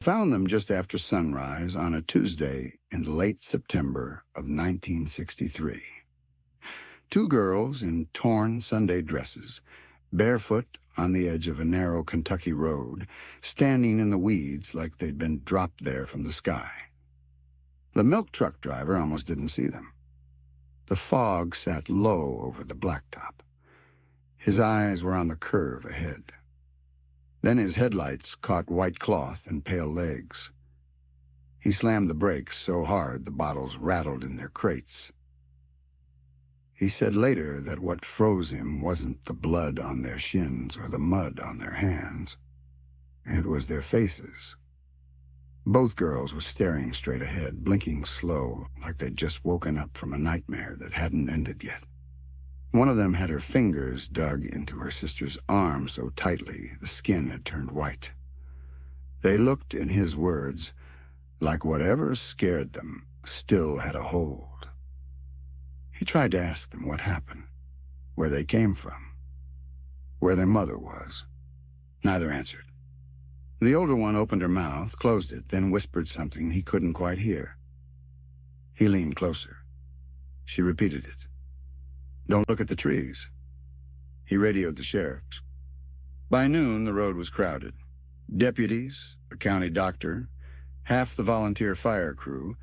Found them just after sunrise on a Tuesday in late September of 1963. Two girls in torn Sunday dresses, barefoot on the edge of a narrow Kentucky road, standing in the weeds like they'd been dropped there from the sky. The milk truck driver almost didn't see them. The fog sat low over the blacktop. His eyes were on the curve ahead. Then his headlights caught white cloth and pale legs. He slammed the brakes so hard the bottles rattled in their crates. He said later that what froze him wasn't the blood on their shins or the mud on their hands. It was their faces. Both girls were staring straight ahead, blinking slow, like they'd just woken up from a nightmare that hadn't ended yet. One of them had her fingers dug into her sister's arm so tightly the skin had turned white. They looked, in his words, like whatever scared them still had a hold. He tried to ask them what happened, where they came from, where their mother was. Neither answered. The older one opened her mouth, closed it, then whispered something he couldn't quite hear. He leaned closer. She repeated it. "Don't look at the trees." He radioed the sheriff. By noon, the road was crowded. Deputies, a county doctor, half the volunteer fire crew,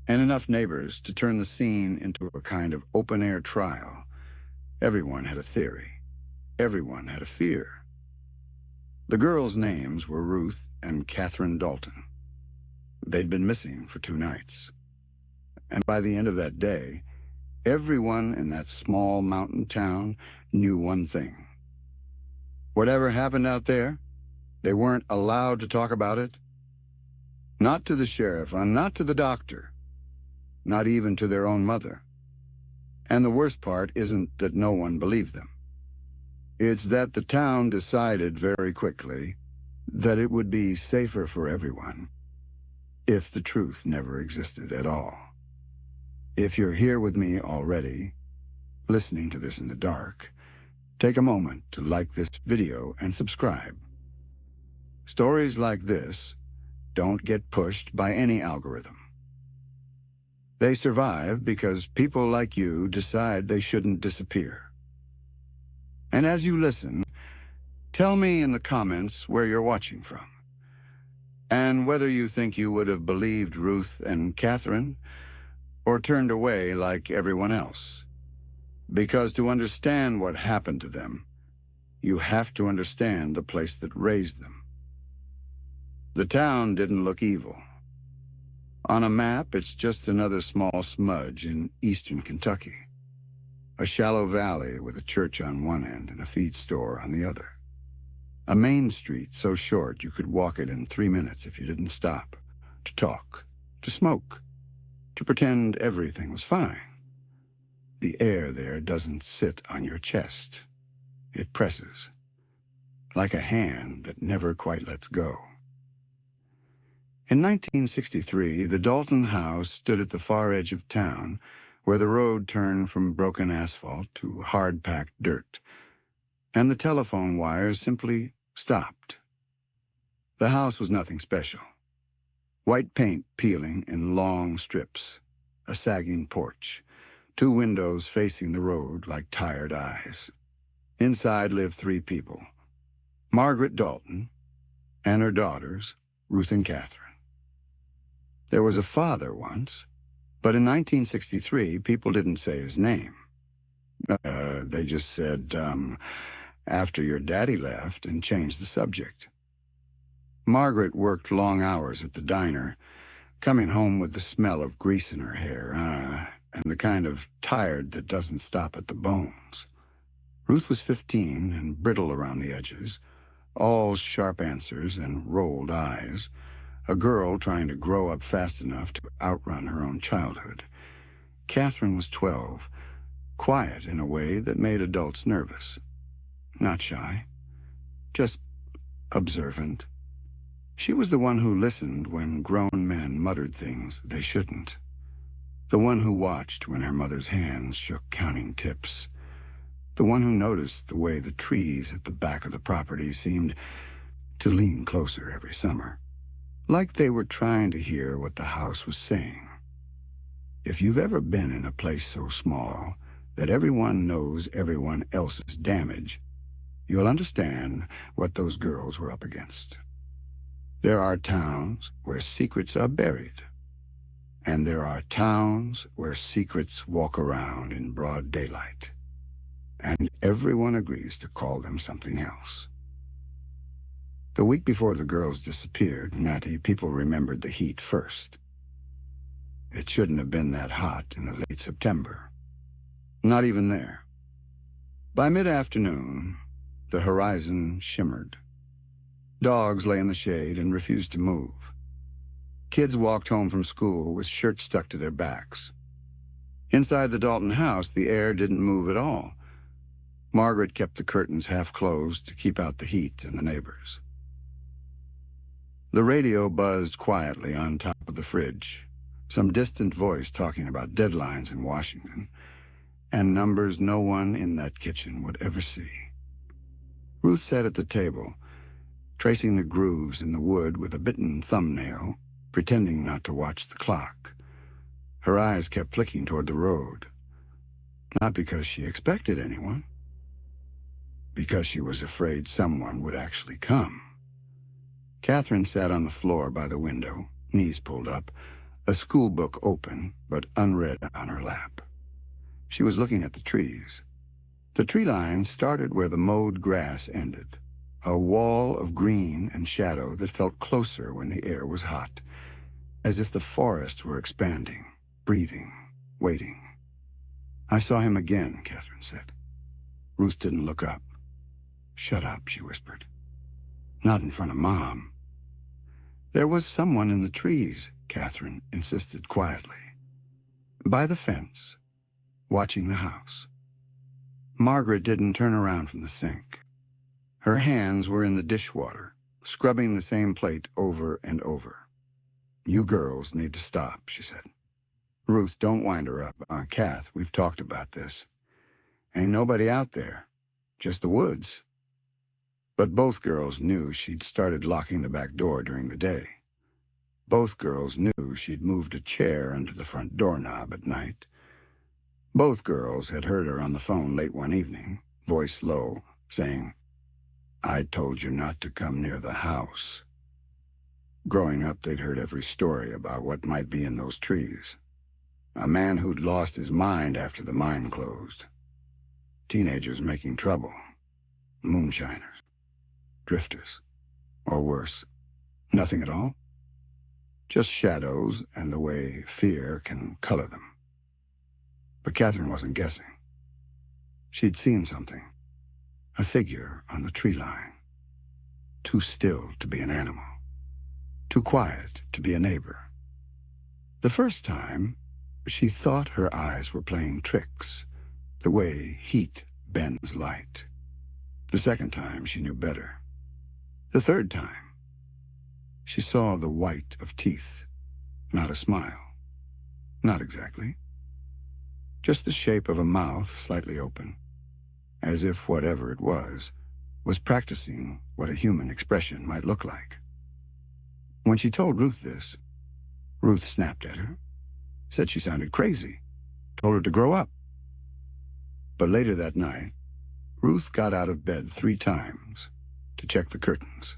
and enough neighbors to turn the scene into a kind of open-air trial. Everyone had a theory. Everyone had a fear. The girls' names were Ruth and Catherine Dalton. They'd been missing for 2 nights. And by the end of that day, everyone in that small mountain town knew one thing. Whatever happened out there, they weren't allowed to talk about it. Not to the sheriff, and not to the doctor. Not even to their own mother. And the worst part isn't that no one believed them. It's that the town decided very quickly that it would be safer for everyone if the truth never existed at all. If you're here with me already, listening to this in the dark, take a moment to like this video and subscribe. Stories like this don't get pushed by any algorithm. They survive because people like you decide they shouldn't disappear. And as you listen, tell me in the comments where you're watching from, and whether you think you would have believed Ruth and Catherine, or turned away like everyone else. Because to understand what happened to them, you have to understand the place that raised them. The town didn't look evil. On a map, it's just another small smudge in eastern Kentucky. A shallow valley with a church on one end and a feed store on the other. A main street so short you could walk it in 3 minutes if you didn't stop, to talk, to smoke, to pretend everything was fine. The air there doesn't sit on your chest. It presses, like a hand that never quite lets go. In 1963, the Dalton house stood at the far edge of town, where the road turned from broken asphalt to hard-packed dirt, and the telephone wires simply stopped. The house was nothing special. White paint peeling in long strips, a sagging porch, 2 windows facing the road like tired eyes. Inside lived 3 people, Margaret Dalton and her daughters, Ruth and Catherine. There was a father once, but in 1963, people didn't say his name. They just said, after your daddy left, and changed the subject. Margaret worked long hours at the diner, coming home with the smell of grease in her hair, and the kind of tired that doesn't stop at the bones. Ruth was 15 and brittle around the edges, all sharp answers and rolled eyes, a girl trying to grow up fast enough to outrun her own childhood. Catherine was 12, quiet in a way that made adults nervous. Not shy, just observant. She was the one who listened when grown men muttered things they shouldn't. The one who watched when her mother's hands shook counting tips. The one who noticed the way the trees at the back of the property seemed to lean closer every summer. like they were trying to hear what the house was saying. If you've ever been in a place so small that everyone knows everyone else's damage, you'll understand what those girls were up against. There are towns where secrets are buried, and there are towns where secrets walk around in broad daylight, and everyone agrees to call them something else. The week before the girls disappeared, Natty, people remembered the heat first. It shouldn't have been that hot in the late September. Not even there. By mid-afternoon, the horizon shimmered. Dogs lay in the shade and refused to move. Kids walked home from school with shirts stuck to their backs. Inside the Dalton house, the air didn't move at all. Margaret kept the curtains half closed to keep out the heat and the neighbors. The radio buzzed quietly on top of the fridge, some distant voice talking about deadlines in Washington, and numbers no one in that kitchen would ever see. Ruth sat at the table, tracing the grooves in the wood with a bitten thumbnail, pretending not to watch the clock. Her eyes kept flicking toward the road, not because she expected anyone, because she was afraid someone would actually come. Catherine sat on the floor by the window, knees pulled up, a school book open but unread on her lap. She was looking at the trees. The tree line started where the mowed grass ended, a wall of green and shadow that felt closer when the air was hot, as if the forest were expanding, breathing, waiting. "I saw him again," Catherine said. Ruth didn't look up. "Shut up," she whispered. "Not in front of Mom." "There was someone in the trees," Catherine insisted quietly. "By the fence, watching the house." Margaret didn't turn around from the sink. Her hands were in the dishwater, scrubbing the same plate over and over. "You girls need to stop," she said. "Ruth, don't wind her up. Kath, we've talked about this. Ain't nobody out there, just the woods." But both girls knew she'd started locking the back door during the day. Both girls knew she'd moved a chair under the front doorknob at night. Both girls had heard her on the phone late one evening, voice low, saying, "I told you not to come near the house." Growing up, they'd heard every story about what might be in those trees. A man who'd lost his mind after the mine closed. Teenagers making trouble. Moonshiners. Drifters. Or worse, nothing at all. Just shadows and the way fear can color them. But Catherine wasn't guessing. She'd seen something. A figure on the tree line. Too still to be an animal. Too quiet to be a neighbor. The first time, she thought her eyes were playing tricks, the way heat bends light. The second time, she knew better. The third time, she saw the white of teeth, not a smile. Not exactly. Just the shape of a mouth slightly open, as if whatever it was practicing what a human expression might look like. When she told Ruth this, Ruth snapped at her, said she sounded crazy, told her to grow up. But later that night, Ruth got out of bed 3 times to check the curtains.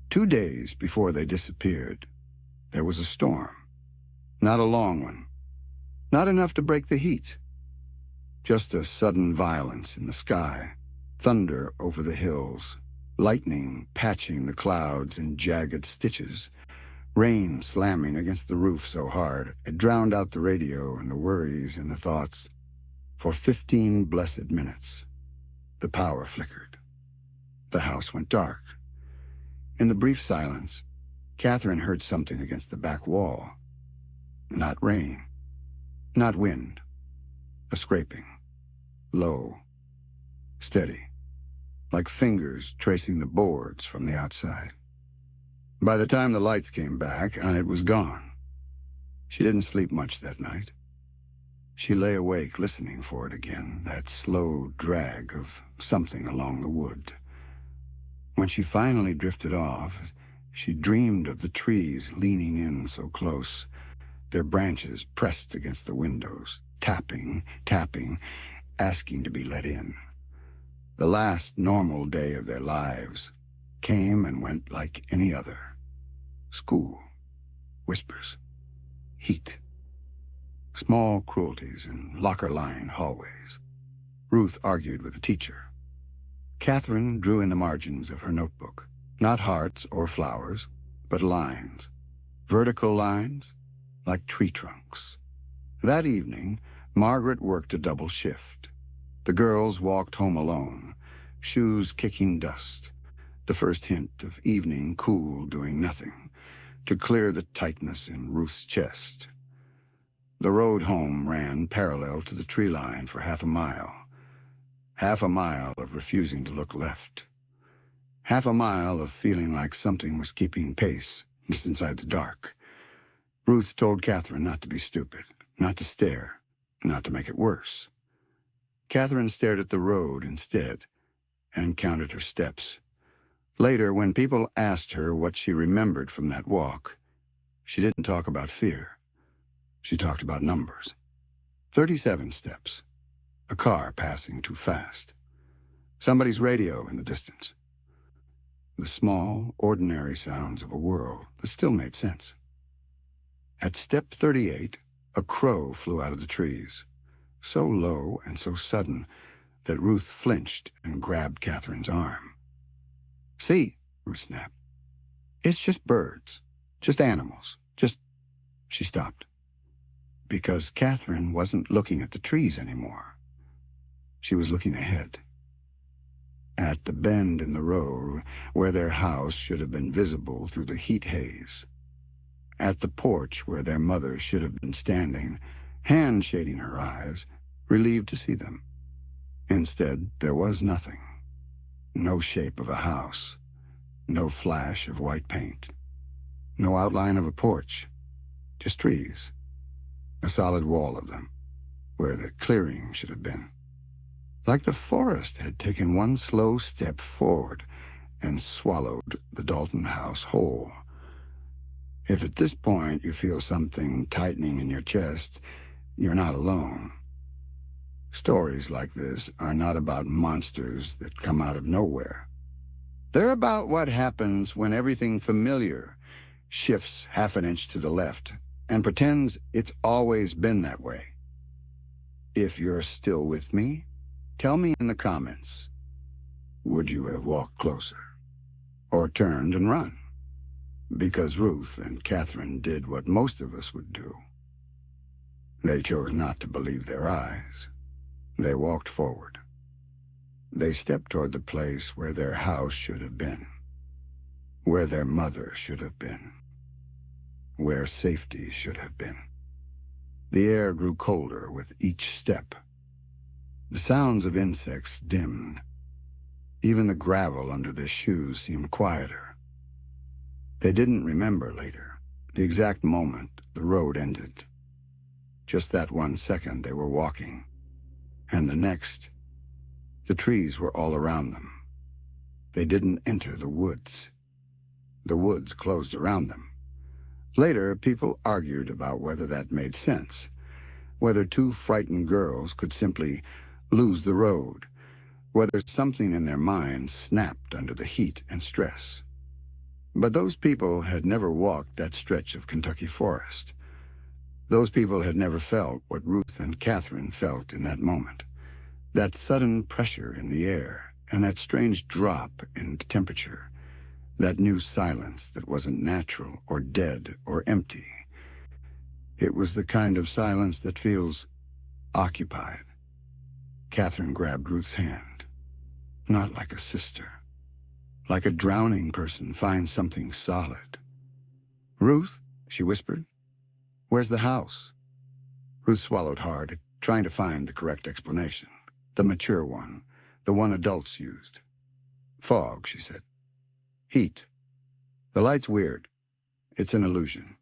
2 days before they disappeared, there was a storm. Not a long one. Not enough to break the heat. Just a sudden violence in the sky, thunder over the hills, lightning patching the clouds in jagged stitches, rain slamming against the roof so hard it drowned out the radio and the worries and the thoughts. For 15 blessed minutes, the power flickered. The house went dark. In the brief silence, Catherine heard something against the back wall. Not rain. Not wind. A scraping. Low. Steady. Like fingers tracing the boards from the outside. By the time the lights came back, and it was gone. She didn't sleep much that night. She lay awake listening for it again, that slow drag of something along the wood. When she finally drifted off, She dreamed of the trees leaning in so close, their branches pressed against the windows, tapping, tapping, asking to be let in. The last normal day of their lives came and went like any other. School, whispers, heat, small cruelties in locker-lined hallways. Ruth argued with the teacher. Catherine drew in the margins of her notebook, not hearts or flowers, but lines, vertical lines, like tree trunks. That evening, Margaret worked a double shift. The girls walked home alone, shoes kicking dust, the first hint of evening cool doing nothing, to clear the tightness in Ruth's chest. The road home ran parallel to the tree line for half a mile of refusing to look left, half a mile of feeling like something was keeping pace just inside the dark. Ruth told Catherine not to be stupid, not to stare, not to make it worse. Catherine stared at the road instead and counted her steps. Later, when people asked her what she remembered from that walk, she didn't talk about fear. She talked about numbers. 37 steps. A car passing too fast. Somebody's radio in the distance. The small, ordinary sounds of a world that still made sense. At step 38, a crow flew out of the trees, so low and so sudden that Ruth flinched and grabbed Catherine's arm. "See," Ruth snapped. "It's just birds, just animals, just—" She stopped, because Catherine wasn't looking at the trees anymore. She was looking ahead, at the bend in the road where their house should have been visible through the heat haze, at the porch where their mother should have been standing, hand shading her eyes, relieved to see them. Instead, there was nothing. No shape of a house, no flash of white paint, no outline of a porch, just trees, a solid wall of them, where the clearing should have been. Like the forest had taken one slow step forward and swallowed the Dalton house whole. If at this point you feel something tightening in your chest, you're not alone. Stories like this are not about monsters that come out of nowhere. They're about what happens when everything familiar shifts half an inch to the left and pretends it's always been that way. If you're still with me, tell me in the comments, would you have walked closer or turned and run? Because Ruth and Catherine did what most of us would do. They chose not to believe their eyes. They walked forward. They stepped toward the place where their house should have been, where their mother should have been, where safety should have been. The air grew colder with each step. The sounds of insects dimmed. Even the gravel under their shoes seemed quieter. They didn't remember later, the exact moment the road ended. Just that 1 second they were walking, and the next, the trees were all around them. They didn't enter the woods. The woods closed around them. Later, people argued about whether that made sense, whether two frightened girls could simply lose the road, whether something in their minds snapped under the heat and stress. But those people had never walked that stretch of Kentucky forest. Those people had never felt what Ruth and Catherine felt in that moment. That sudden pressure in the air and that strange drop in temperature. That new silence that wasn't natural or dead or empty. It was the kind of silence that feels occupied. Catherine grabbed Ruth's hand. Not like a sister. Like a drowning person finds something solid. "Ruth," she whispered, "where's the house?" Ruth swallowed hard, trying to find the correct explanation. The mature one, the one adults used. "Fog," she said. "Heat. The light's weird. It's an illusion."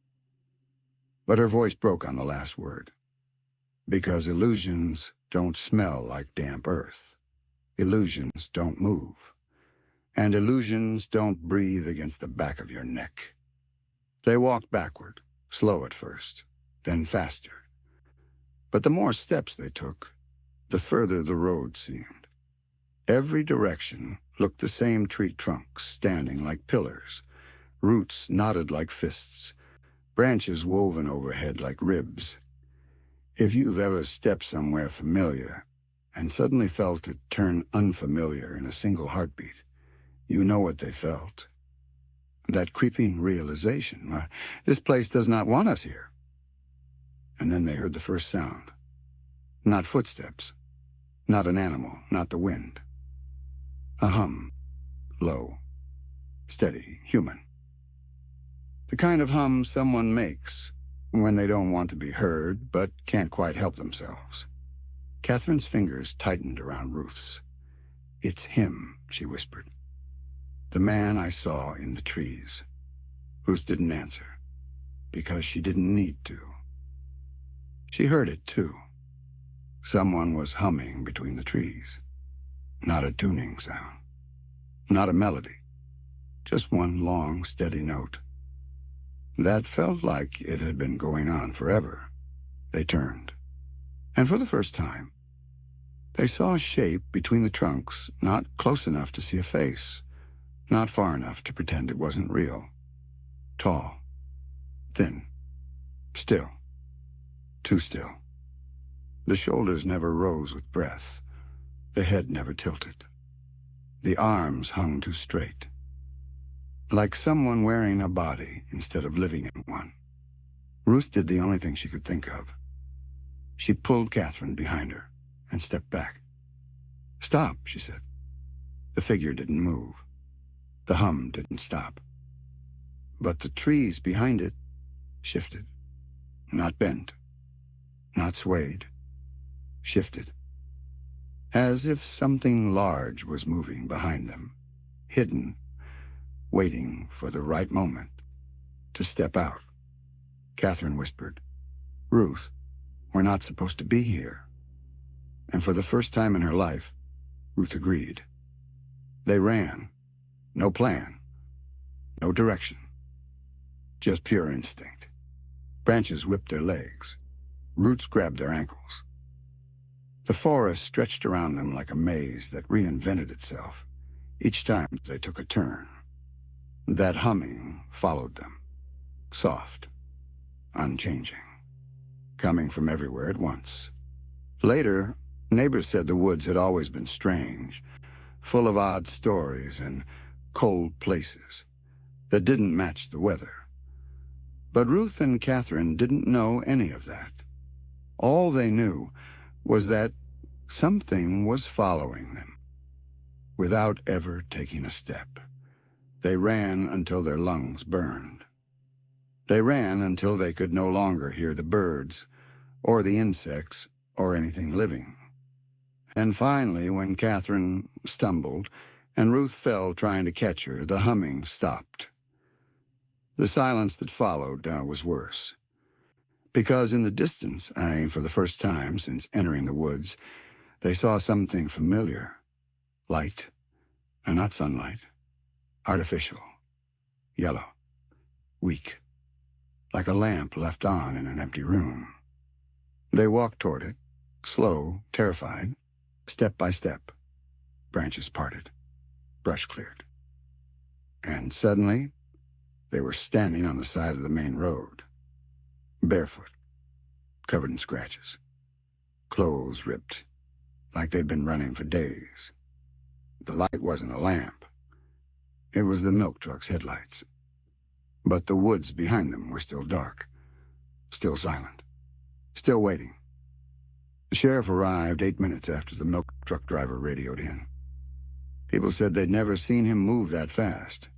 But her voice broke on the last word. Because illusions don't smell like damp earth. Illusions don't move. and illusions don't breathe against the back of your neck. They walked backward, slow at first, then faster. But the more steps they took, the further the road seemed. Every direction looked the same tree trunks standing like pillars, roots knotted like fists, branches woven overhead like ribs. If you've ever stepped somewhere familiar and suddenly felt it turn unfamiliar in a single heartbeat, you know what they felt. That creeping realization, this place does not want us here. And then they heard the first sound. Not footsteps, not an animal, not the wind. A hum, low, steady, human. The kind of hum someone makes when they don't want to be heard but can't quite help themselves. Catherine's fingers tightened around Ruth's. "It's him," she whispered. "The man I saw in the trees." Ruth didn't answer, because she didn't need to. She heard it, too. Someone was humming between the trees. Not a tuning sound. Not a melody. Just one long, steady note. That felt like it had been going on forever. They turned. And for the first time, they saw a shape between the trunks, not close enough to see a face, not far enough to pretend it wasn't real. Tall. Thin. Still. Too still. The shoulders never rose with breath. The head never tilted. The arms hung too straight. Like someone wearing a body instead of living in one. Ruth did the only thing she could think of. She pulled Catherine behind her and stepped back. "Stop," she said. The figure didn't move. The hum didn't stop. But the trees behind it shifted. Not bent. Not swayed. Shifted. As if something large was moving behind them, hidden, waiting for the right moment to step out. Catherine whispered, "Ruth, we're not supposed to be here." And for the first time in her life, Ruth agreed. They ran. No plan. No direction. Just pure instinct. Branches whipped their legs. Roots grabbed their ankles. The forest stretched around them like a maze that reinvented itself each time they took a turn. That humming followed them, soft, unchanging, coming from everywhere at once. Later, neighbors said the woods had always been strange, full of odd stories and cold places that didn't match the weather. But Ruth and Catherine didn't know any of that. All they knew was that something was following them, without ever taking a step. They ran until their lungs burned. They ran until they could no longer hear the birds, or the insects, or anything living. And finally, when Catherine stumbled and Ruth fell trying to catch her, the humming stopped. The silence that followed was worse. Because in the distance, for the first time since entering the woods, they saw something familiar. Light, and not sunlight. Artificial. Yellow. Weak. Like a lamp left on in an empty room. They walked toward it, slow, terrified, step by step. Branches parted. Brush cleared. And suddenly, they were standing on the side of the main road. Barefoot. Covered in scratches. Clothes ripped, like they'd been running for days. The light wasn't a lamp. It was the milk truck's headlights. But the woods behind them were still dark, still silent, still waiting. The sheriff arrived 8 minutes after the milk truck driver radioed in. People said they'd never seen him move that fast.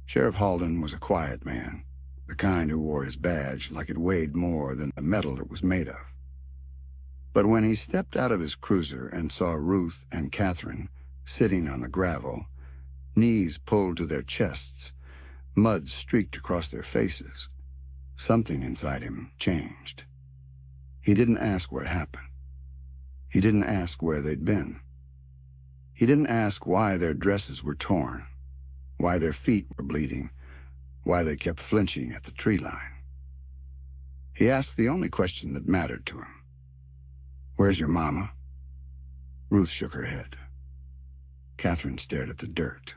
Sheriff Harlan was a quiet man, the kind who wore his badge like it weighed more than the metal it was made of. But when he stepped out of his cruiser and saw Ruth and Catherine sitting on the gravel, knees pulled to their chests, mud streaked across their faces, something inside him changed. He didn't ask what happened. He didn't ask where they'd been. He didn't ask why their dresses were torn, why their feet were bleeding, why they kept flinching at the tree line. He asked the only question that mattered to him. "Where's your mama?" Ruth shook her head. Catherine stared at the dirt.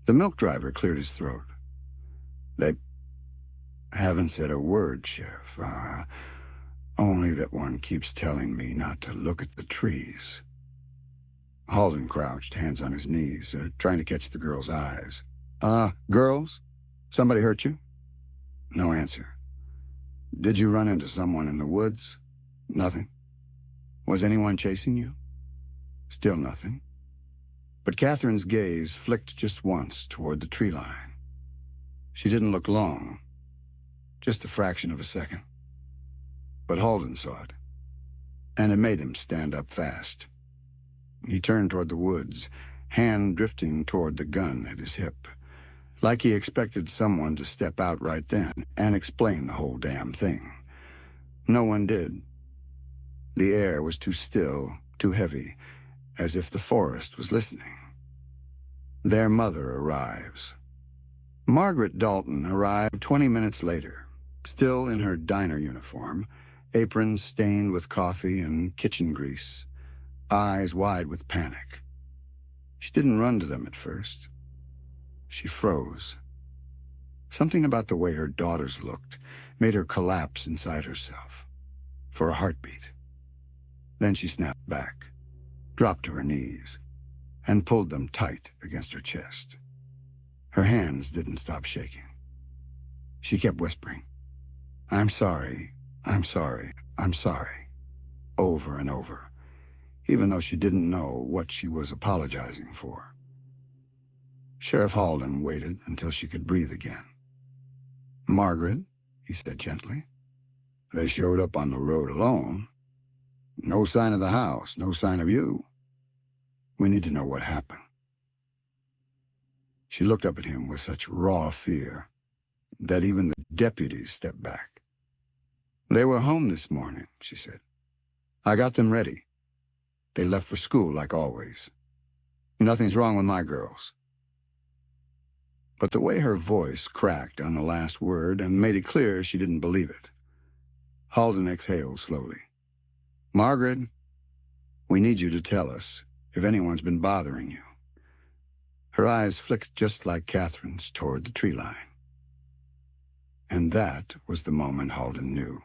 The milk driver cleared his throat. "They haven't said a word, Sheriff. Only that one keeps telling me not to look at the trees." Halden crouched, hands on his knees, trying to catch the girl's eyes. Girls? Somebody hurt you?" No answer. "Did you run into someone in the woods?" "Nothing." "Was anyone chasing you?" Still nothing. But Catherine's gaze flicked just once toward the tree line. She didn't look long, just a fraction of a second. But Halden saw it, and it made him stand up fast. He turned toward the woods, hand drifting toward the gun at his hip, like he expected someone to step out right then and explain the whole damn thing. No one did. The air was too still, too heavy, as if the forest was listening. Their mother arrives. Margaret Dalton arrived 20 minutes later, still in her diner uniform, apron stained with coffee and kitchen grease, eyes wide with panic. She didn't run to them at first. She froze. Something about the way her daughters looked made her collapse inside herself, for a heartbeat. Then she snapped back, dropped to her knees, and pulled them tight against her chest. Her hands didn't stop shaking. She kept whispering, "I'm sorry, I'm sorry, I'm sorry," over and over, even though she didn't know what she was apologizing for. Sheriff Halden waited until she could breathe again. "Margaret," he said gently, "they showed up on the road alone. No sign of the house, no sign of you. We need to know what happened." She looked up at him with such raw fear that even the deputies stepped back. "They were home this morning," she said. "I got them ready. They left for school like always. Nothing's wrong with my girls." But the way her voice cracked on the last word and made it clear she didn't believe it. Halden exhaled slowly. "Margaret, we need you to tell us if anyone's been bothering you." Her eyes flicked just like Catherine's toward the tree line. And that was the moment Halden knew.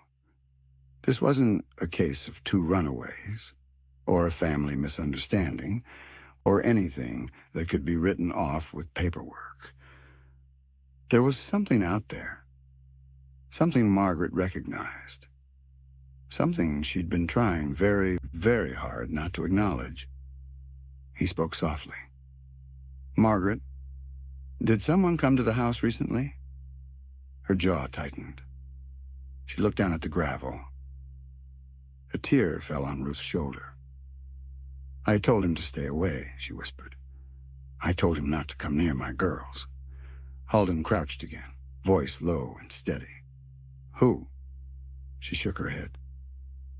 This wasn't a case of two runaways, or a family misunderstanding, or anything that could be written off with paperwork. There was something out there, something Margaret recognized, something she'd been trying very, very hard not to acknowledge. He spoke softly. "Margaret, did someone come to the house recently?" Her jaw tightened. She looked down at the gravel. A tear fell on Ruth's shoulder. "I told him to stay away," she whispered. "I told him not to come near my girls." Halden crouched again, voice low and steady. "Who?" She shook her head.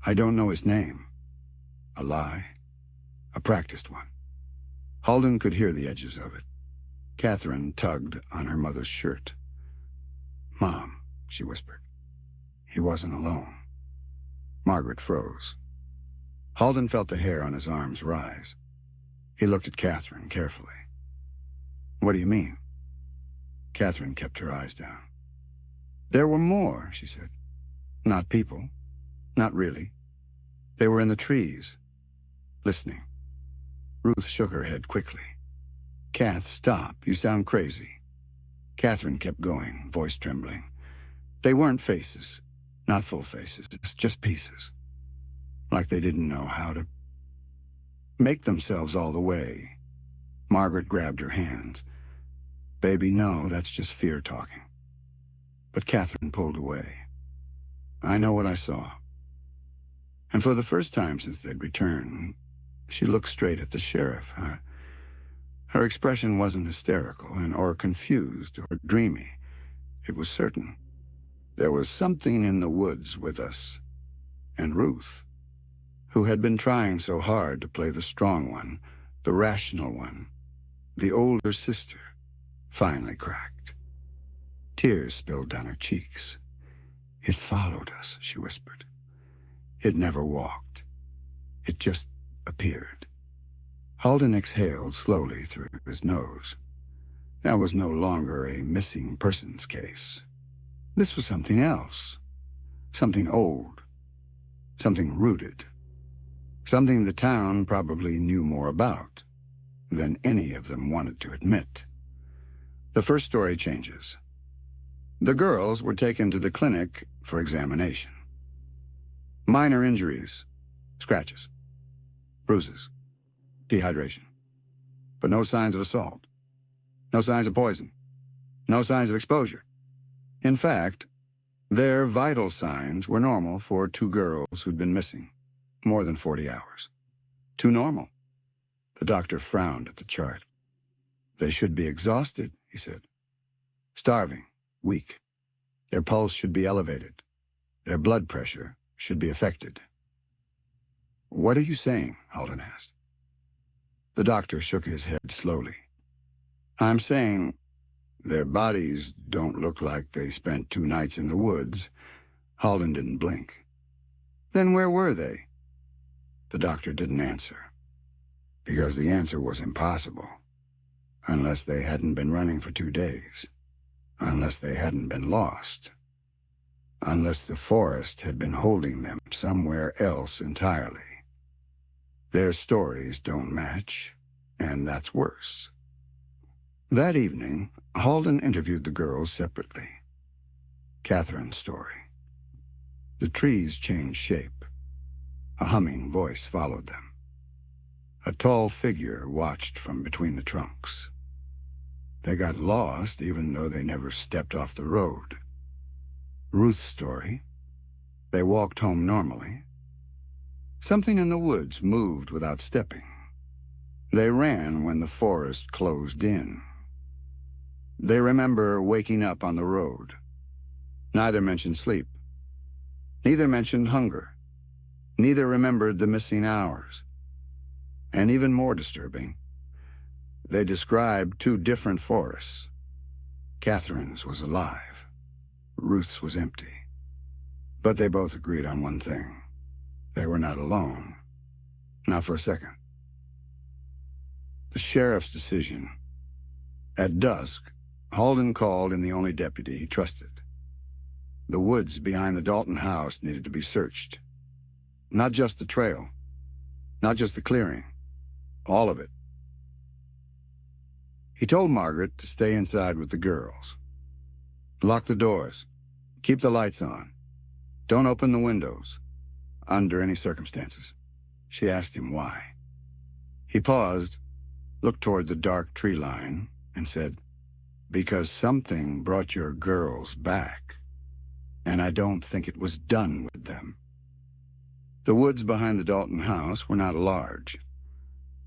"I don't know his name." A lie? A practiced one. Halden could hear the edges of it. Catherine tugged on her mother's shirt. "Mom," she whispered. "He wasn't alone." Margaret froze. Halden felt the hair on his arms rise. He looked at Catherine carefully. "What do you mean?" Catherine kept her eyes down. "There were more," she said. "Not people. Not really. They were in the trees, listening." Ruth shook her head quickly. "Kath, stop. You sound crazy." Catherine kept going, voice trembling. "They weren't faces. Not full faces. Just pieces. Like they didn't know how to make themselves all the way." Margaret grabbed her hands. "Baby, no, that's just fear talking." But Catherine pulled away. "I know what I saw." And for the first time since they'd returned, she looked straight at the sheriff. Her expression wasn't hysterical or confused or dreamy. It was certain. There was something in the woods with us. And Ruth, who had been trying so hard to play the strong one, the rational one, the older sister, finally cracked. Tears spilled down her cheeks. "It followed us," she whispered. "It never walked. It just appeared." Halden exhaled slowly through his nose. That was no longer a missing persons case. This was something else. Something old. Something rooted. Something the town probably knew more about than any of them wanted to admit. The first story changes. The girls were taken to the clinic for examination. Minor injuries, scratches, bruises, dehydration, but no signs of assault, no signs of poison, no signs of exposure. In fact, their vital signs were normal for two girls who'd been missing more than 40 hours. Too normal. The doctor frowned at the chart. "They should be exhausted," he said. "Starving, weak. Their pulse should be elevated. Their blood pressure should be affected." "What are you saying?" Halden asked. The doctor shook his head slowly. "I'm saying their bodies don't look like they spent 2 nights in the woods." Halden didn't blink. "Then where were they?" The doctor didn't answer, because the answer was impossible, unless they hadn't been running for 2 days, unless they hadn't been lost, unless the forest had been holding them somewhere else entirely. Their stories don't match, and that's worse. That evening, Halden interviewed the girls separately. Catherine's story. The trees changed shape. A humming voice followed them. A tall figure watched from between the trunks. They got lost even though they never stepped off the road. Ruth's story. They walked home normally. Something in the woods moved without stepping. They ran when the forest closed in. They remember waking up on the road. Neither mentioned sleep. Neither mentioned hunger. Neither remembered the missing hours. And even more disturbing, they described 2 different forests. Catherine's was alive. Ruth's was empty. But they both agreed on one thing. They were not alone. Not for a second. The sheriff's decision. At dusk, Halden called in the only deputy he trusted. The woods behind the Dalton house needed to be searched. Not just the trail. Not just the clearing. All of it. He told Margaret to stay inside with the girls. "Lock the doors. Keep the lights on. Don't open the windows. Under any circumstances." She asked him why. He paused, looked toward the dark tree line, and said, "Because something brought your girls back, and I don't think it was done with them." The woods behind the Dalton house were not large.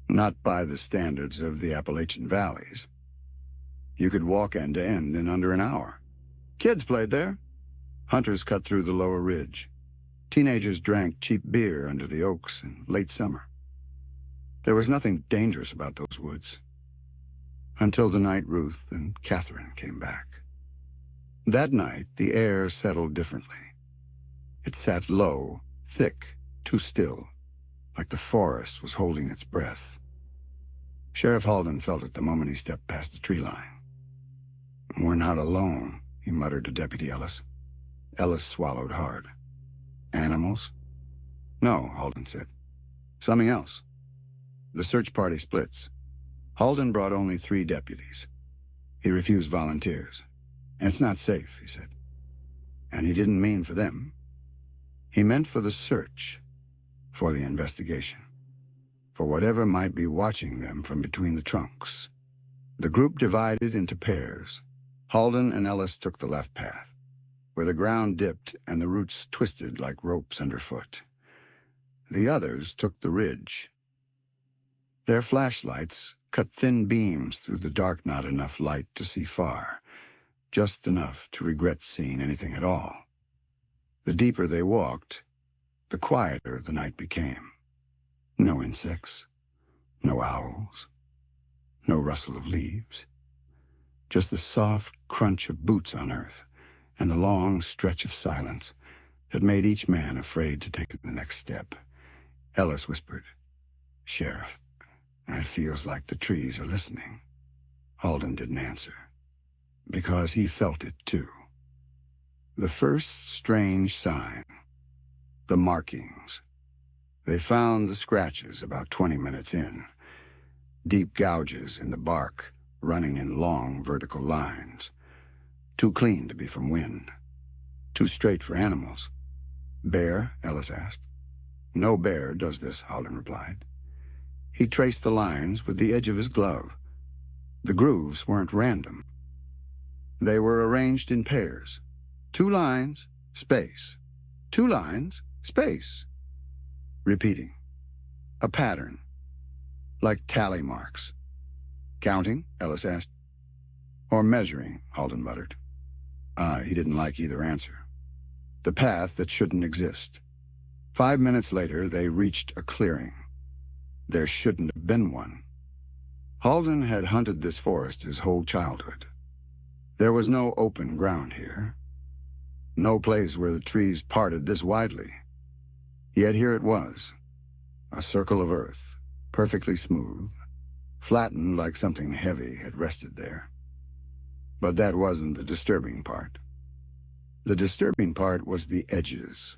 Not by the standards of the Appalachian valleys. You could walk end to end in under an hour. Kids played there. Hunters cut through the lower ridge. Teenagers drank cheap beer under the oaks in late summer. There was nothing dangerous about those woods. Until the night Ruth and Catherine came back. That night, the air settled differently. It sat low, thick, too still, like the forest was holding its breath. Sheriff Halden felt it the moment he stepped past the tree line. "We're not alone," he muttered to Deputy Ellis. Ellis swallowed hard. "Animals?" "No," Halden said. "Something else." The search party splits. Halden brought only 3 deputies. He refused volunteers. "It's not safe," he said. And he didn't mean for them. He meant for the search. For the investigation. For whatever might be watching them from between the trunks. The group divided into pairs. Halden and Ellis took the left path, where the ground dipped and the roots twisted like ropes underfoot. The others took the ridge. Their flashlights cut thin beams through the dark, not enough light to see far, just enough to regret seeing anything at all. The deeper they walked, the quieter the night became. No insects, No owls, no rustle of leaves, just the soft crunch of boots on earth and the long stretch of silence that made each man afraid to take the next step. Ellis whispered, "Sheriff, it feels like the trees are listening." Halden didn't answer, because he felt it too. The first strange sign, the markings. They found the scratches about 20 minutes in, deep gouges in the bark running in long vertical lines, too clean to be from wind, too straight for animals. "Bear?" Ellis asked. "No bear does this," Halden replied. He traced the lines with the edge of his glove. The grooves weren't random. They were arranged in pairs. 2 lines, space. 2 lines, space. Repeating. A pattern. Like tally marks. "Counting?" Ellis asked. "Or measuring," Halden muttered. He didn't like either answer. The path that shouldn't exist. 5 minutes later, they reached a clearing. There shouldn't have been one. Halden had hunted this forest his whole childhood. There was no open ground here. No place where the trees parted this widely. Yet here it was, a circle of earth, perfectly smooth, flattened like something heavy had rested there. But that wasn't the disturbing part. The disturbing part was the edges.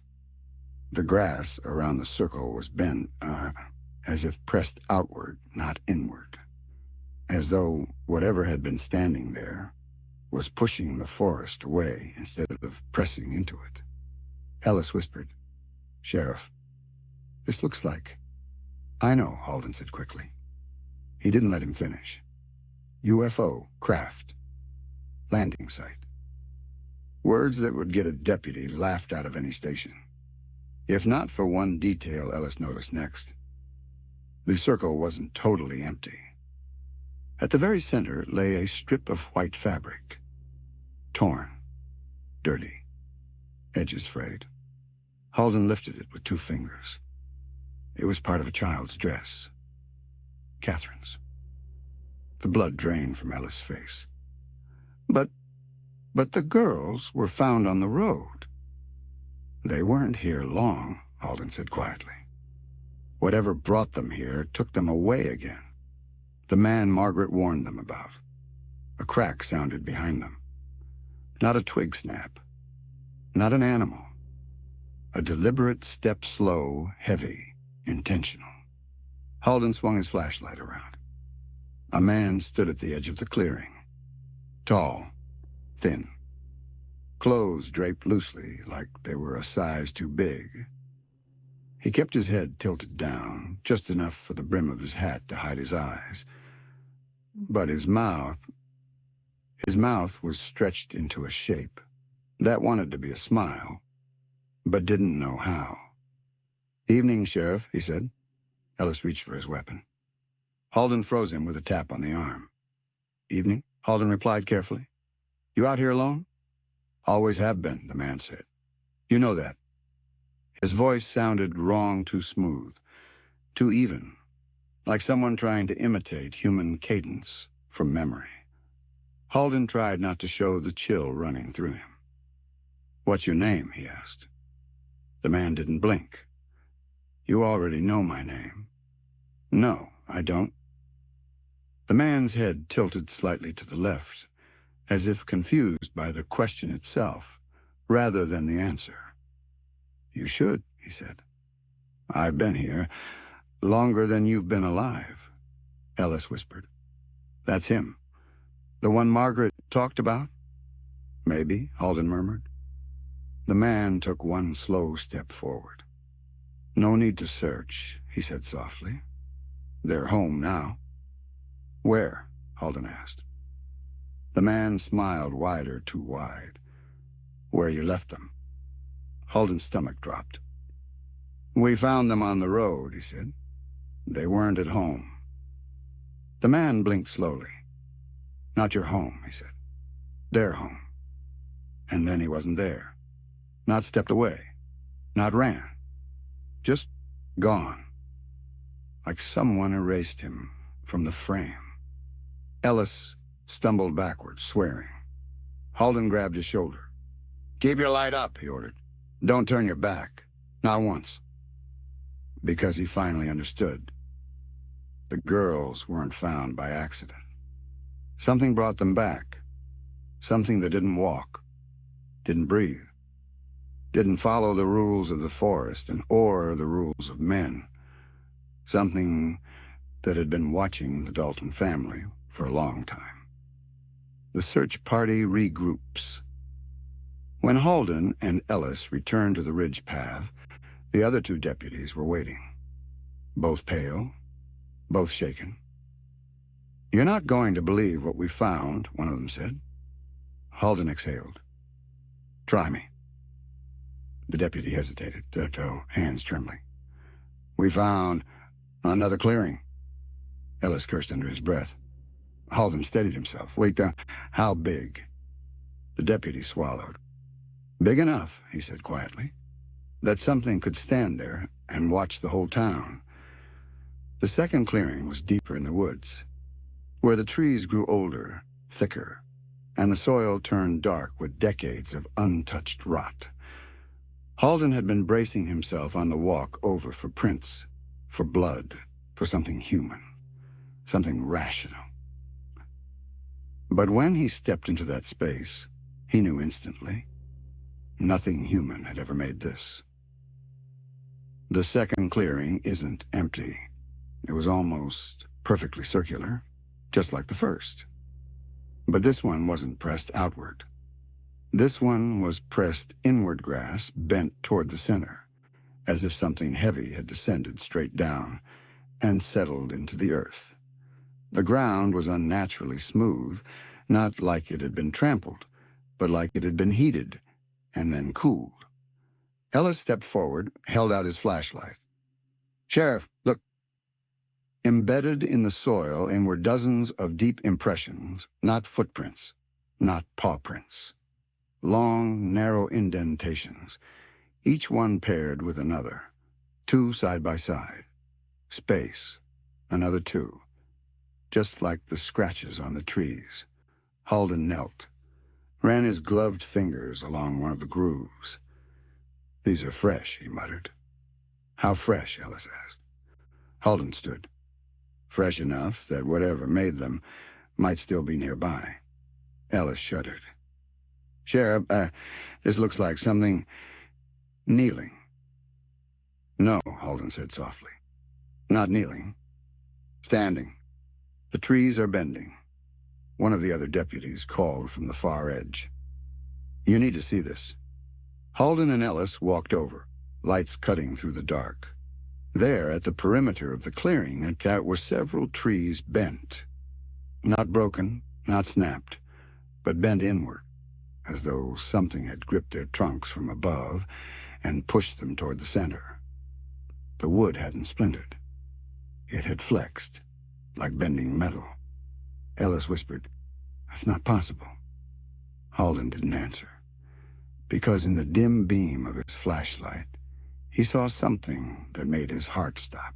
The grass around the circle was bent, as if pressed outward, not inward. As though whatever had been standing there was pushing the forest away instead of pressing into it. Ellis whispered, "Sheriff, this looks like—" "I know," Halden said quickly. He didn't let him finish. "UFO, craft, landing site." Words that would get a deputy laughed out of any station. If not for one detail Ellis noticed next. The circle wasn't totally empty. At the very center lay a strip of white fabric. Torn, dirty, edges frayed. Halden lifted it with 2 fingers. It was part of a child's dress. Catherine's. The blood drained from Ellis' face. But the girls were found on the road. "They weren't here long," Halden said quietly. "Whatever brought them here took them away again. The man Margaret warned them about." A crack sounded behind them. Not a twig snap. Not an animal. A deliberate step, slow, heavy, intentional. Halden swung his flashlight around. A man stood at the edge of the clearing. Tall, thin. Clothes draped loosely, like they were a size too big. He kept his head tilted down, just enough for the brim of his hat to hide his eyes. But his mouth was stretched into a shape that wanted to be a smile, but didn't know how. "Evening, Sheriff," he said. Ellis reached for his weapon. Halden froze him with a tap on the arm. "Evening," Halden replied carefully. "You out here alone?" "Always have been," the man said. "You know that." His voice sounded wrong, too smooth, too even, like someone trying to imitate human cadence from memory. Halden tried not to show the chill running through him. "What's your name?" he asked. The man didn't blink. "You already know my name." "No, I don't." The man's head tilted slightly to the left, as if confused by the question itself, rather than the answer. "You should," he said. "I've been here longer than you've been alive," Ellis whispered. "That's him. The one Margaret talked about?" "Maybe," Halden murmured. The man took one slow step forward. "No need to search," he said softly. "They're home now." "Where?" Halden asked. The man smiled wider, too wide. "Where you left them." Halden's stomach dropped. "We found them on the road," he said. "They weren't at home." The man blinked slowly. "Not your home," he said. "Their home." And then he wasn't there. Not stepped away. Not ran. Just gone. like someone erased him from the frame. Ellis stumbled backward, swearing. Halden grabbed his shoulder. "Keep your light up," he ordered. "Don't turn your back. Not once." Because he finally understood. The girls weren't found by accident. Something brought them back. Something that didn't walk, didn't breathe, didn't follow the rules of the forest or the rules of men. Something that had been watching the Dalton family for a long time. The search party regroups. When Halden and Ellis returned to the ridge path, the other two deputies were waiting. Both pale, both shaken. "You're not going to believe what we found," one of them said. Halden exhaled. "Try me." The deputy hesitated, hands trembling. "We found another clearing." Ellis cursed under his breath. Halden steadied himself. "Wait, how big?" The deputy swallowed. "Big enough," he said quietly, "that something could stand there and watch the whole town." The second clearing was deeper in the woods, where the trees grew older, thicker, and the soil turned dark with decades of untouched rot. Halden had been bracing himself on the walk over for prints, for blood, for something human, something rational. But when he stepped into that space, he knew instantly. Nothing human had ever made this. The second clearing isn't empty. It was almost perfectly circular, just like the first. But this one wasn't pressed outward. This one was pressed inward grass bent toward the center, as if something heavy had descended straight down and settled into the earth. The ground was unnaturally smooth, not like it had been trampled, but like it had been heated and then cooled. Ellis stepped forward, held out his flashlight. "Sheriff, look." Embedded in the soil were dozens of deep impressions, not footprints, not paw prints. Long, narrow indentations, each one paired with another, two side by side. Space, another two, just like the scratches on the trees. Halden knelt, ran his gloved fingers along one of the grooves. "These are fresh," he muttered. "How fresh?" Ellis asked. Halden stood. "Fresh enough that whatever made them might still be nearby." Ellis shuddered. "Sheriff, this looks like something kneeling." "No," Halden said softly. "Not kneeling. Standing. The trees are bending." One of the other deputies called from the far edge. "You need to see this." Halden and Ellis walked over, lights cutting through the dark. There, at the perimeter of the clearing, were several trees bent. Not broken, not snapped, but bent inward, as though something had gripped their trunks from above and pushed them toward the center. The wood hadn't splintered. It had flexed, like bending metal. Ellis whispered, "That's not possible." Halden didn't answer, because in the dim beam of his flashlight, he saw something that made his heart stop.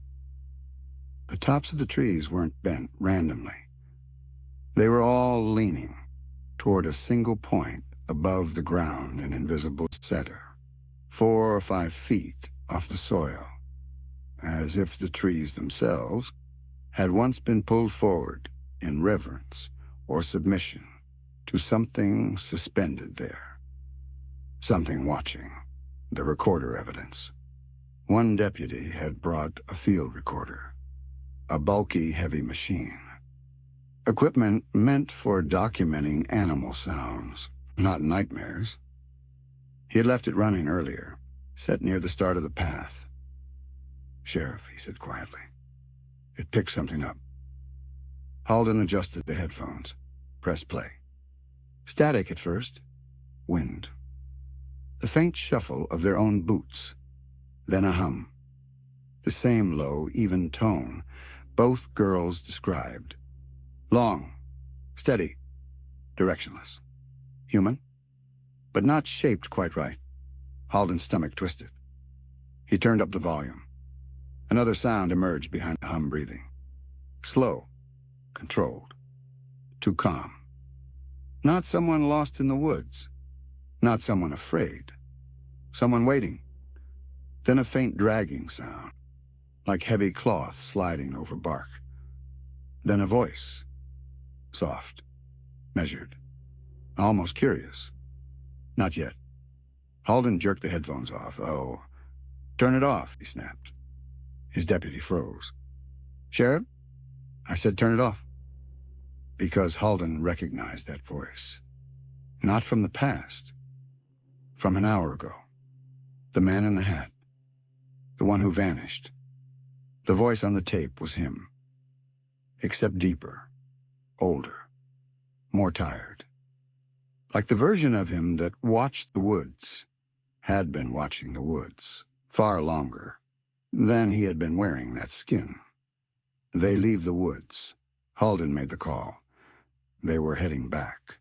The tops of the trees weren't bent randomly. They were all leaning toward a single point above the ground, an invisible center, 4 or 5 feet off the soil, as if the trees themselves had once been pulled forward in reverence or submission to something suspended there. Something watching, the recorder evidence. One deputy had brought a field recorder, a bulky, heavy machine. Equipment meant for documenting animal sounds, not nightmares. He had left it running earlier, set near the start of the path. "Sheriff," he said quietly. "It picked something up." Halden adjusted the headphones, pressed play. Static at first, wind. The faint shuffle of their own boots. Then a hum. The same low, even tone both girls described. Long, steady, directionless. Human, but not shaped quite right. Halden's stomach twisted. He turned up the volume. Another sound emerged behind the hum breathing. Slow, controlled, too calm. Not someone lost in the woods. Not someone afraid. Someone waiting. Then a faint dragging sound, like heavy cloth sliding over bark. Then a voice. Soft, measured, almost curious. Not yet. Halden jerked the headphones off. Oh, turn it off, he snapped. His deputy froze. Sheriff? I said turn it off. Because Halden recognized that voice. Not from the past. From an hour ago. The man in the hat. The one who vanished. The voice on the tape was him. Except deeper. Older. More tired. Like the version of him that watched the woods. Had been watching the woods. Far longer. Than he had been wearing that skin. They leave the woods. Halden made the call. They were heading back.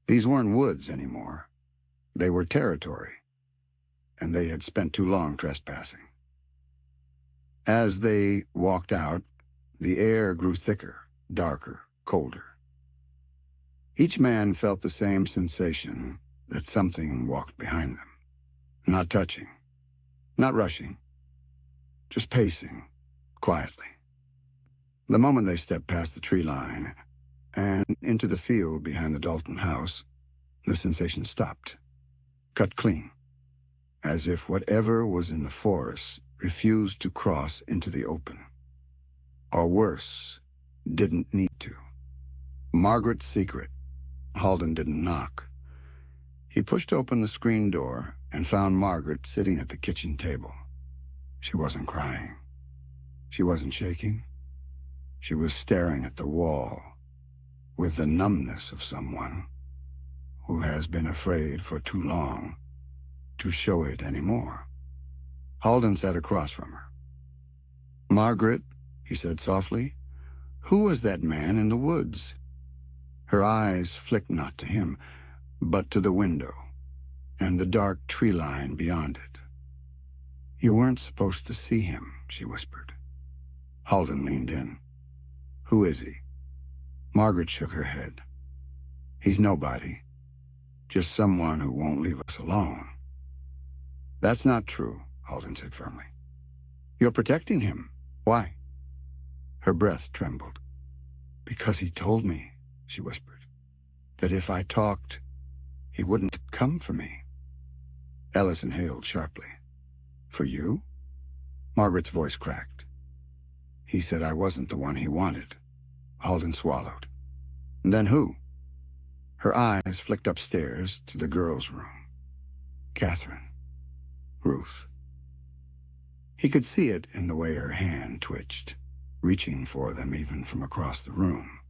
These weren't woods anymore. They were territory. And they had spent too long trespassing. As they walked out, the air grew thicker, darker, colder. Each man felt the same sensation that something walked behind them. Not touching. Not rushing. Just pacing, quietly. The moment they stepped past the tree line and into the field behind the Dalton house, the sensation stopped. Cut clean. As if whatever was in the forest refused to cross into the open. Or worse, didn't need to. Margaret's secret. Halden didn't knock. He pushed open the screen door and found Margaret sitting at the kitchen table. She wasn't crying. She wasn't shaking. She was staring at the wall with the numbness of someone who has been afraid for too long to show it anymore. Halden sat across from her. Margaret, he said softly, who was that man in the woods? Her eyes flicked not to him, but to the window and the dark tree line beyond it. You weren't supposed to see him, she whispered. Halden leaned in. Who is he? Margaret shook her head. He's nobody. Just someone who won't leave us alone. That's not true, Halden said firmly. You're protecting him. Why? Her breath trembled. Because he told me, she whispered, that if I talked, he wouldn't come for me. Ellis inhaled sharply. For you? Margaret's voice cracked. He said I wasn't the one he wanted. Halden swallowed. Then who? Her eyes flicked upstairs to the girls' room. Catherine. Ruth. He could see it in the way her hand twitched, reaching for them even from across the room.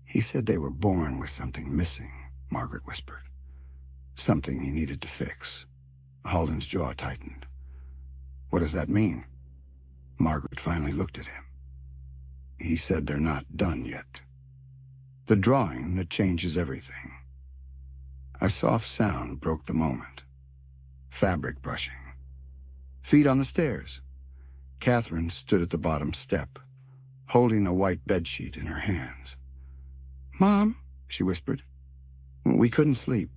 He said they were born with something missing, Margaret whispered. Something he needed to fix. Halden's jaw tightened. What does that mean? Margaret finally looked at him. He said they're not done yet. The drawing that changes everything. A soft sound broke the moment. Fabric brushing. Feet on the stairs. Catherine stood at the bottom step, holding a white bedsheet in her hands. Mom, she whispered. We couldn't sleep.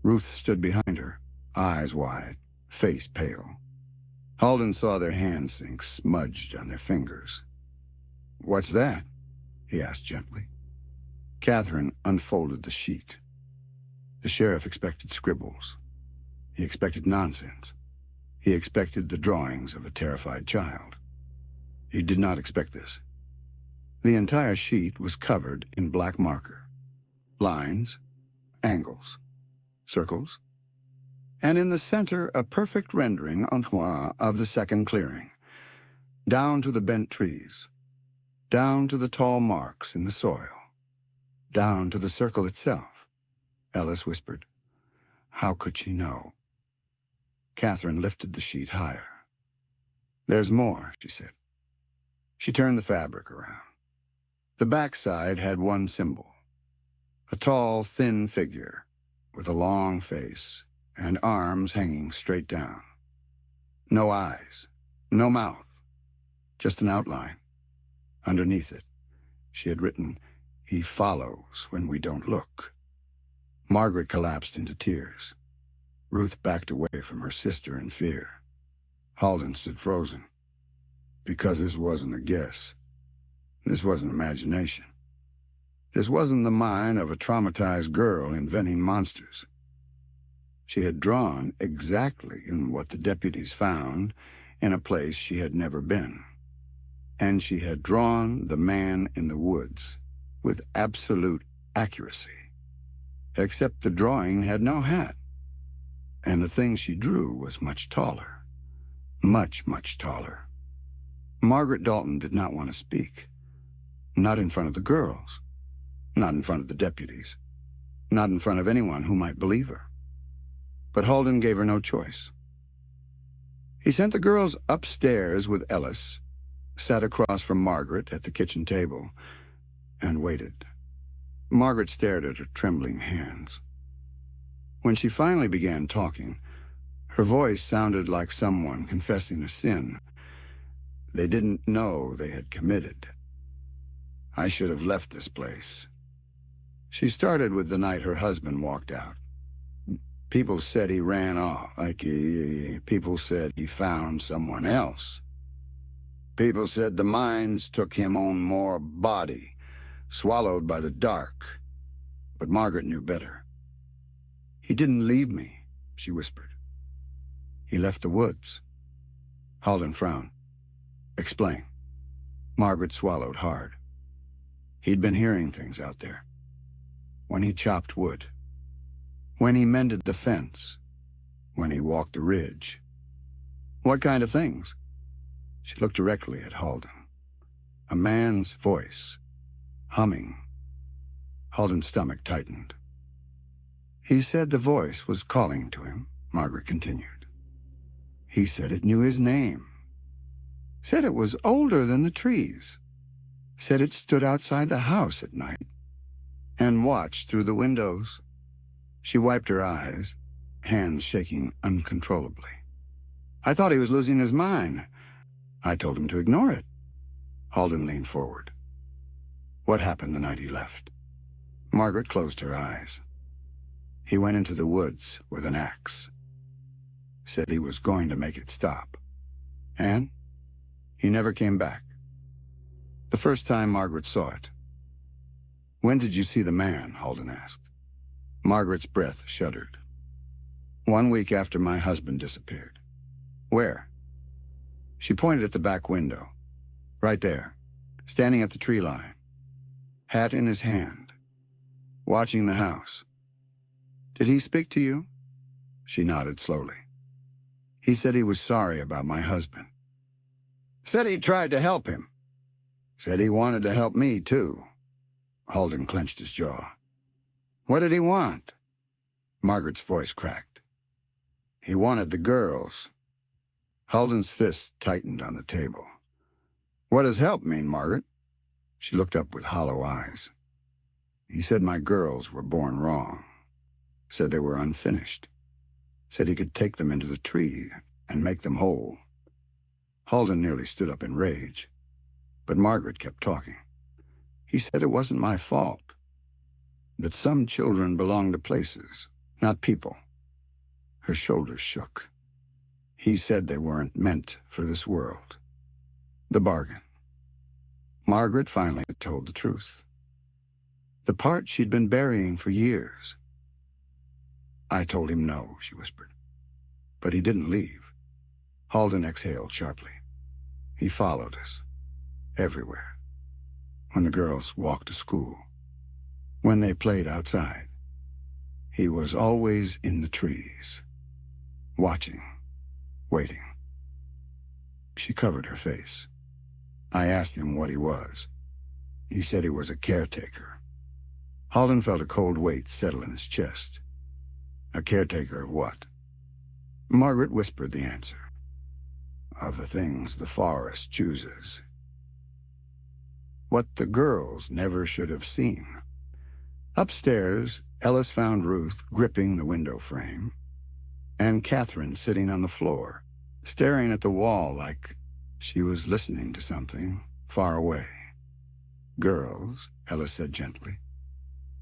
Ruth stood behind her, eyes wide, face pale. Halden saw their hand sinks smudged on their fingers. What's that? He asked gently. Catherine unfolded the sheet. The sheriff expected scribbles. He expected nonsense. He expected the drawings of a terrified child. He did not expect this. The entire sheet was covered in black marker. Lines, angles, circles, and in the center a perfect rendering en noir of the second clearing, down to the bent trees, down to the tall marks in the soil, down to the circle itself. Ellis whispered. How could she know? Catherine lifted the sheet higher. There's more, she said. She turned the fabric around. The backside had one symbol. A tall, thin figure with a long face and arms hanging straight down. No eyes, no mouth, just an outline. Underneath it, she had written, "He follows when we don't look." Margaret collapsed into tears. Ruth backed away from her sister in fear. Halden stood frozen. Because this wasn't a guess. This wasn't imagination. This wasn't the mind of a traumatized girl inventing monsters. She had drawn exactly in what the deputies found in a place she had never been. And she had drawn the man in the woods with absolute accuracy. Except the drawing had no hat. And the thing she drew was much taller. Much, much taller. Margaret Dalton did not want to speak. Not in front of the girls. Not in front of the deputies. Not in front of anyone who might believe her. But Halden gave her no choice. He sent the girls upstairs with Ellis, sat across from Margaret at the kitchen table, and waited. Margaret stared at her trembling hands. When she finally began talking, her voice sounded like someone confessing a sin they didn't know they had committed. "I should have left this place." She started with the night her husband walked out. People said he ran off. People said he found someone else. People said the mines took him on more body, swallowed by the dark. But Margaret knew better. "He didn't leave me," she whispered. "He left the woods." Halden frowned. "Explain." Margaret swallowed hard. He'd been hearing things out there. When he chopped wood. When he mended the fence. When he walked the ridge. "What kind of things?" She looked directly at Halden. A man's voice. Humming. Halden's stomach tightened. "He said the voice was calling to him," Margaret continued. "He said it knew his name. Said it was older than the trees. Said it stood outside the house at night and watched through the windows." She wiped her eyes, hands shaking uncontrollably. "I thought he was losing his mind. I told him to ignore it." Halden leaned forward. "What happened the night he left?" Margaret closed her eyes. "He went into the woods with an axe. Said he was going to make it stop. And he never came back." The first time Margaret saw it. "When did you see the man?" Halden asked. Margaret's breath shuddered. "1 week after my husband disappeared." "Where?" She pointed at the back window. "Right there, standing at the tree line. Hat in his hand, watching the house." "Did he speak to you?" She nodded slowly. "He said he was sorry about my husband. Said he tried to help him. Said he wanted to help me, too." Halden clenched his jaw. "What did he want?" Margaret's voice cracked. "He wanted the girls." Halden's fist tightened on the table. "What does help mean, Margaret?" She looked up with hollow eyes. "He said my girls were born wrong. Said they were unfinished. Said he could take them into the tree and make them whole." Halden nearly stood up in rage, but Margaret kept talking. "He said it wasn't my fault. That some children belong to places, not people." Her shoulders shook. "He said they weren't meant for this world." The bargain. Margaret finally told the truth. The part she'd been burying for years. "I told him no," she whispered. "But he didn't leave." Halden exhaled sharply. "He followed us. Everywhere. When the girls walked to school. When they played outside. He was always in the trees. Watching. Waiting." She covered her face. "I asked him what he was. He said he was a caretaker." Halden felt a cold weight settle in his chest. "A caretaker of what?" Margaret whispered the answer. "Of the things the forest chooses." What the girls never should have seen. Upstairs, Ellis found Ruth gripping the window frame, and Catherine sitting on the floor, staring at the wall like she was listening to something far away. "Girls," Ellis said gently.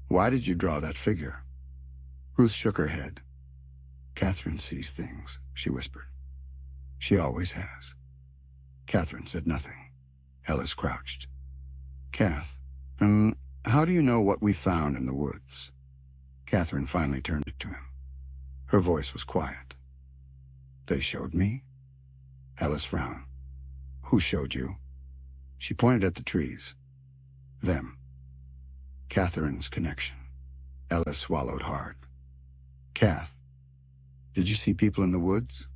"Why did you draw that figure?" Ruth shook her head. "Catherine sees things," she whispered. "She always has." Catherine said nothing. Ellis crouched. "Kath, how do you know what we found in the woods?" Catherine finally turned it to him. Her voice was quiet. "They showed me?" Ellis frowned. "Who showed you?" She pointed at the trees. "Them." Catherine's connection. Ellis swallowed hard. "Kath, did you see people in the woods?"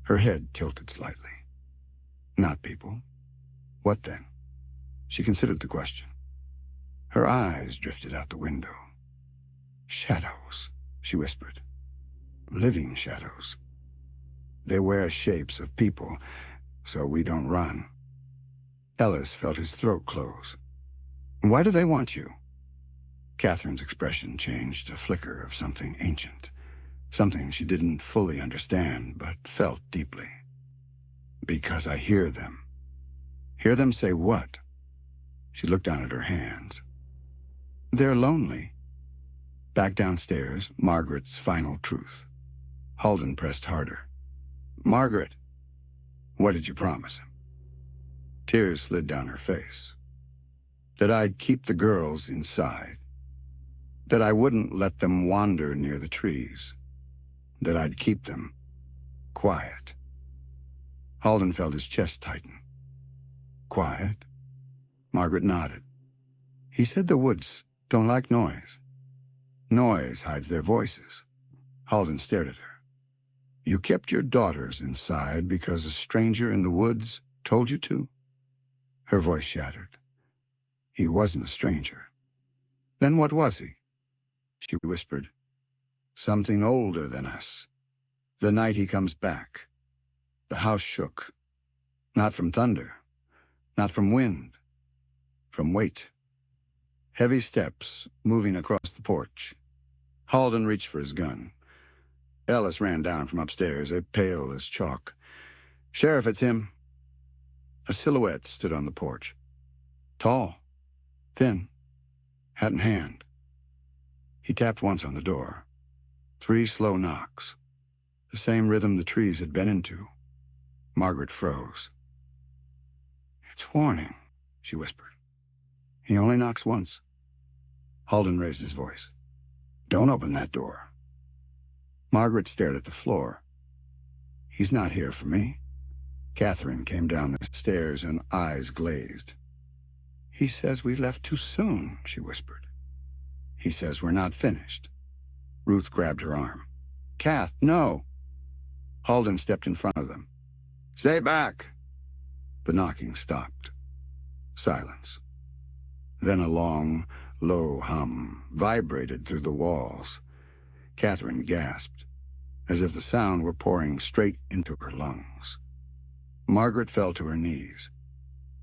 Her head tilted slightly. "Not people. What then?" She considered the question. Her eyes drifted out the window. "Shadows," she whispered. "Living shadows. They wear shapes of people, so we don't run." Ellis felt his throat close. "Why do they want you?" Catherine's expression changed, a flicker of something ancient, something she didn't fully understand but felt deeply. "Because I hear them." "Hear them say what?" She looked down at her hands. "They're lonely." Back downstairs, Margaret's final truth. Halden pressed harder. "Margaret, what did you promise him?" Tears slid down her face. "That I'd keep the girls inside. That I wouldn't let them wander near the trees. That I'd keep them quiet." Halden felt his chest tighten. "Quiet?" Margaret nodded. "He said the woods don't like noise. Noise hides their voices." Halden stared at her. "You kept your daughters inside because a stranger in the woods told you to?" Her voice shattered. "He wasn't a stranger." "Then what was he?" She whispered. "Something older than us. The night he comes back. The house shook. Not from thunder. Not from wind. From weight." Heavy steps moving across the porch. Halden reached for his gun. Ellis ran down from upstairs, pale as chalk. "Sheriff, it's him." A silhouette stood on the porch. Tall. Thin. Hat in hand. He tapped once on the door. 3 slow knocks. The same rhythm the trees had been into. Margaret froze. "It's warning," she whispered. "He only knocks once." Halden raised his voice. "Don't open that door." Margaret stared at the floor. "He's not here for me." Catherine came down the stairs and eyes glazed. "He says we left too soon," she whispered. "He says we're not finished." Ruth grabbed her arm. "Kath, no." Halden stepped in front of them. "Stay back." The knocking stopped. Silence. Then a long, low hum vibrated through the walls. Catherine gasped, as if the sound were pouring straight into her lungs. Margaret fell to her knees.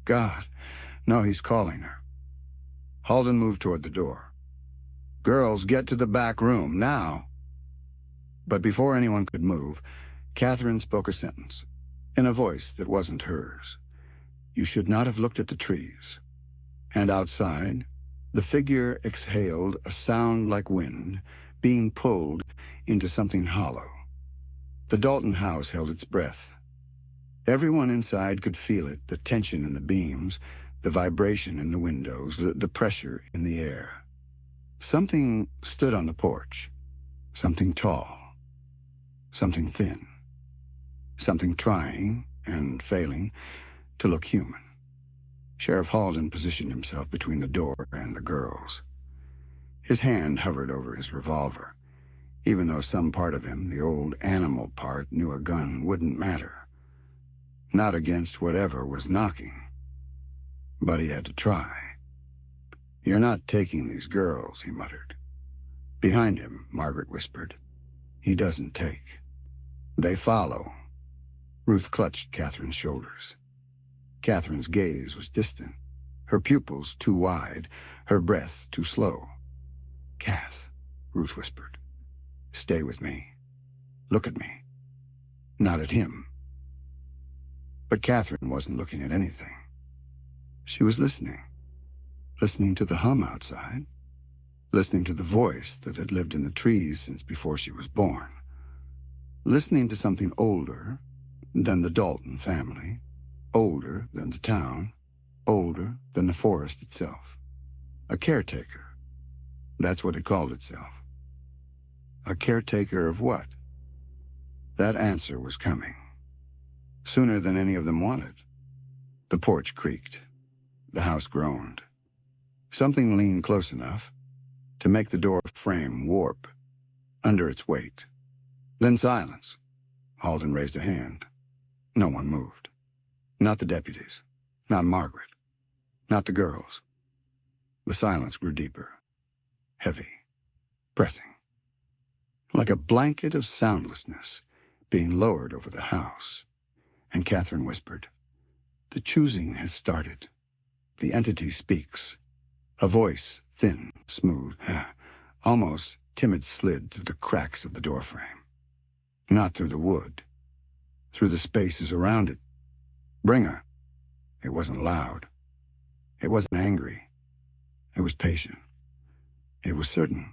"God, no, he's calling her." Halden moved toward the door. "Girls, get to the back room, now." But before anyone could move, Catherine spoke a sentence, in a voice that wasn't hers. "You should not have looked at the trees." And outside, the figure exhaled a sound like wind, being pulled into something hollow. The Dalton house held its breath. Everyone inside could feel it, the tension in the beams, the vibration in the windows, the pressure in the air. Something stood on the porch. Something tall. Something thin. Something trying, and failing, to look human. Sheriff Halden positioned himself between the door and the girls. His hand hovered over his revolver, even though some part of him, the old animal part, knew a gun wouldn't matter. Not against whatever was knocking. But he had to try. "You're not taking these girls," he muttered. Behind him, Margaret whispered. "He doesn't take. They follow." Ruth clutched Catherine's shoulders. Catherine's gaze was distant, her pupils too wide, her breath too slow. "Kath," Ruth whispered. "Stay with me. Look at me." Not at him. But Catherine wasn't looking at anything. She was listening. Listening to the hum outside. Listening to the voice that had lived in the trees since before she was born. Listening to something older than the Dalton family, older than the town, older than the forest itself. A caretaker. That's what it called itself. A caretaker of what? That answer was coming. Sooner than any of them wanted. The porch creaked. The house groaned. Something leaned close enough to make the door frame warp under its weight. Then silence. Halden raised a hand. No one moved. Not the deputies. Not Margaret. Not the girls. The silence grew deeper. Heavy. Pressing. Like a blanket of soundlessness being lowered over the house. And Catherine whispered, "The choosing has started. The entity speaks." A voice, thin, smooth, almost timid, slid through the cracks of the doorframe. Not through the wood. Through the spaces around it. Bring her. It wasn't loud. It wasn't angry. It was patient. It was certain.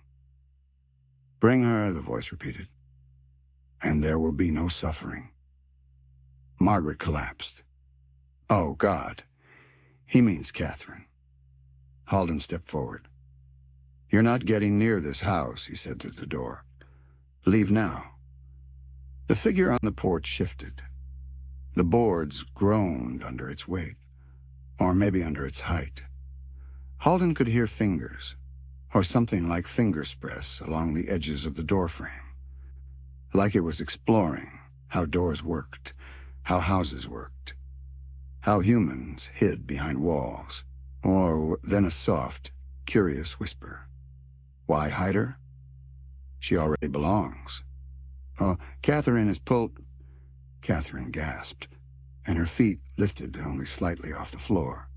"Bring her," the voice repeated. "And there will be no suffering." Margaret collapsed. "Oh, God. He means Catherine." Halden stepped forward. "You're not getting near this house," he said through the door. "Leave now." The figure on the porch shifted. The boards groaned under its weight, or maybe under its height. Halden could hear fingers, or something like fingers press along the edges of the doorframe. Like it was exploring how doors worked, how houses worked, how humans hid behind walls. Or then a soft, curious whisper. "Why hide her? She already belongs." "Oh, Catherine is pulled." Catherine gasped, and her feet lifted only slightly off the floor.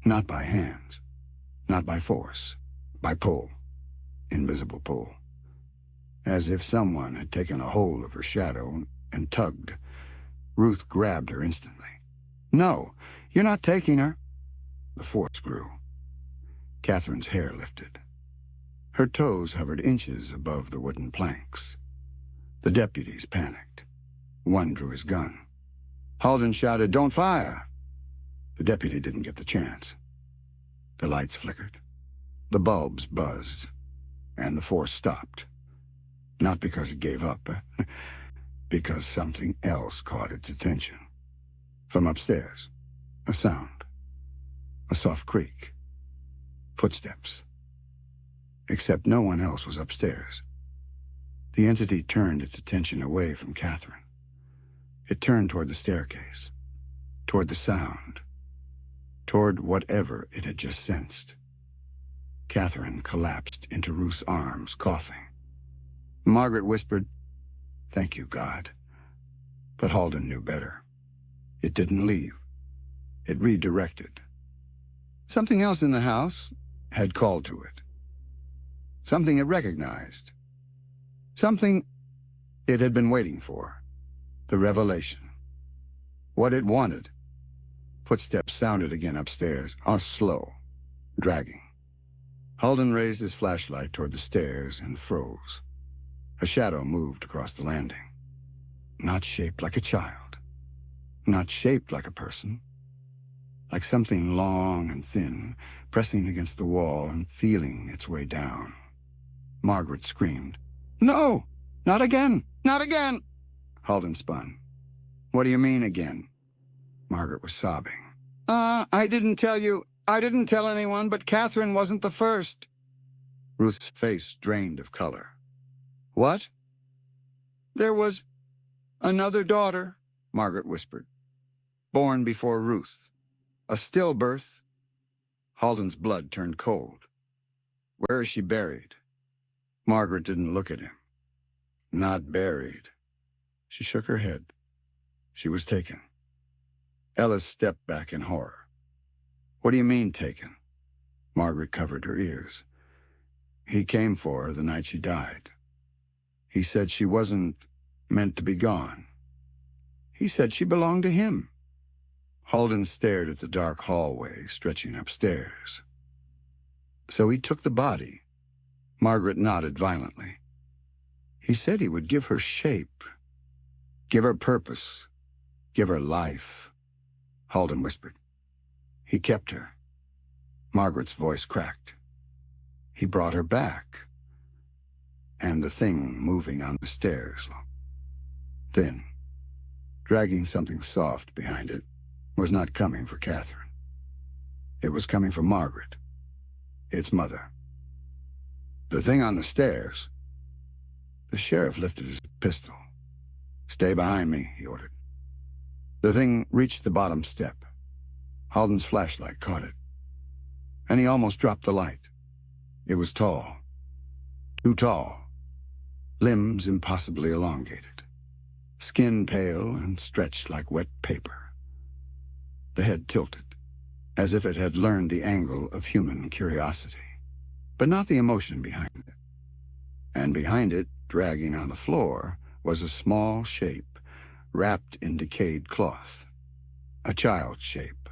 Not by hands, not by force, by pull, invisible pull. As if someone had taken a hold of her shadow and tugged. Ruth grabbed her instantly. "No, you're not taking her." The force grew. Catherine's hair lifted. Her toes hovered inches above the wooden planks. The deputies panicked. One drew his gun. Halden shouted, "Don't fire!" The deputy didn't get the chance. The lights flickered. The bulbs buzzed. And the force stopped. Not because it gave up, because something else caught its attention. From upstairs, a sound. A soft creak. Footsteps. Except no one else was upstairs. The entity turned its attention away from Catherine. It turned toward the staircase, toward the sound, toward whatever it had just sensed. Catherine collapsed into Ruth's arms, coughing. Margaret whispered, "Thank you, God." But Halden knew better. It didn't leave. It redirected. Something else in the house had called to it. Something it recognized. Something it had been waiting for. The revelation. What it wanted. Footsteps sounded again upstairs, slow, dragging. Halden raised his flashlight toward the stairs and froze. A shadow moved across the landing. Not shaped like a child. Not shaped like a person. Like something long and thin, pressing against the wall and feeling its way down. Margaret screamed, "No! Not again! Not again!" Halden spun. "What do you mean, again?" Margaret was sobbing. I didn't tell anyone, but Catherine wasn't the first." Ruth's face drained of color. "What?" "There was another daughter," Margaret whispered. "Born before Ruth. A stillbirth." Halden's blood turned cold. "Where is she buried?" Margaret didn't look at him. "Not buried." She shook her head. She was taken. Ellis stepped back in horror. "What do you mean, taken?" Margaret covered her ears. "He came for her the night she died. He said she wasn't meant to be gone. He said she belonged to him. Halden stared at the dark hallway stretching upstairs. So he took the body. Margaret nodded violently. He said he would give her shape, give her purpose, give her life, Halden whispered. He kept her. Margaret's voice cracked. He brought her back. And the thing moving on the stairs, thin, dragging something soft behind it, was not coming for Catherine. It was coming for Margaret, its mother. The thing on the stairs. The sheriff lifted his pistol. "Stay behind me," he ordered. The thing reached the bottom step. Halden's flashlight caught it. And he almost dropped the light. It was tall. Too tall. Limbs impossibly elongated. Skin pale and stretched like wet paper. The head tilted, as if it had learned the angle of human curiosity, but not the emotion behind it. And behind it, dragging on the floor, was a small shape, wrapped in decayed cloth. A child's shape.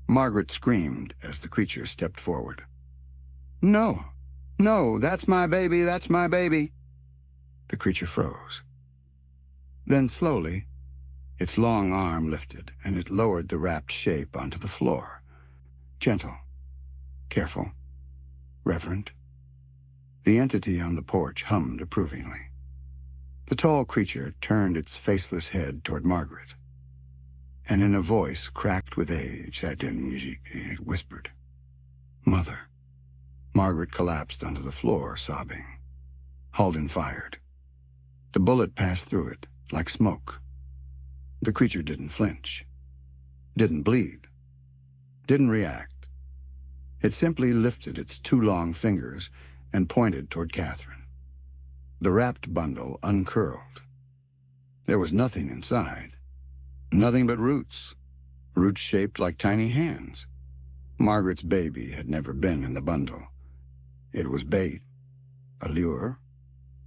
Margaret screamed as the creature stepped forward. "No, no, that's my baby, that's my baby." The creature froze. Then slowly, its long arm lifted, and it lowered the wrapped shape onto the floor. Gentle, careful, reverent. The entity on the porch hummed approvingly. The tall creature turned its faceless head toward Margaret, and in a voice cracked with age, it whispered, "Mother." Margaret collapsed onto the floor, sobbing. Halden fired. The bullet passed through it, like smoke. The creature didn't flinch, didn't bleed, didn't react. It simply lifted its two long fingers and pointed toward Catherine. The wrapped bundle uncurled. There was nothing inside. Nothing but roots. Roots shaped like tiny hands. Margaret's baby had never been in the bundle. It was bait, a lure,